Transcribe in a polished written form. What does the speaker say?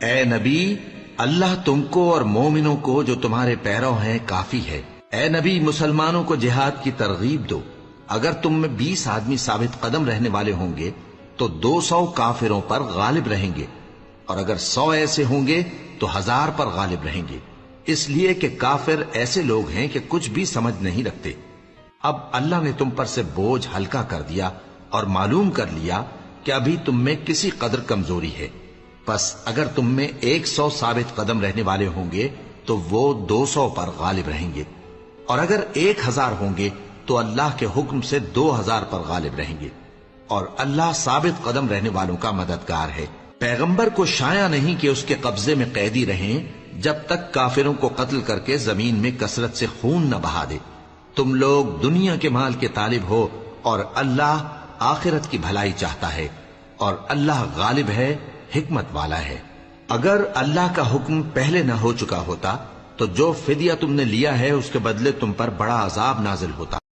اے نبی، اللہ تم کو اور مومنوں کو جو تمہارے پیرو ہیں کافی ہے۔ اے نبی، مسلمانوں کو جہاد کی ترغیب دو۔ اگر تم میں 20 آدمی ثابت قدم رہنے والے ہوں گے تو 200 کافروں پر غالب رہیں گے، اور اگر 100 ایسے ہوں گے تو 1000 پر غالب رہیں گے، اس لیے کہ کافر ایسے لوگ ہیں کہ کچھ بھی سمجھ نہیں رکھتے۔ اب اللہ نے تم پر سے بوجھ ہلکا کر دیا اور معلوم کر لیا کہ ابھی تم میں کسی قدر کمزوری ہے، پس اگر تم میں 100 ثابت قدم رہنے والے ہوں گے تو وہ 200 پر غالب رہیں گے، اور اگر 1000 ہوں گے تو اللہ کے حکم سے 2000 پر غالب رہیں گے، اور اللہ ثابت قدم رہنے والوں کا مددگار ہے۔ پیغمبر کو شایع نہیں کہ اس کے قبضے میں قیدی رہیں جب تک کافروں کو قتل کر کے زمین میں کثرت سے خون نہ بہا دے۔ تم لوگ دنیا کے مال کے طالب ہو اور اللہ آخرت کی بھلائی چاہتا ہے، اور اللہ غالب ہے، حکمت والا ہے۔ اگر اللہ کا حکم پہلے نہ ہو چکا ہوتا تو جو فدیہ تم نے لیا ہے اس کے بدلے تم پر بڑا عذاب نازل ہوتا،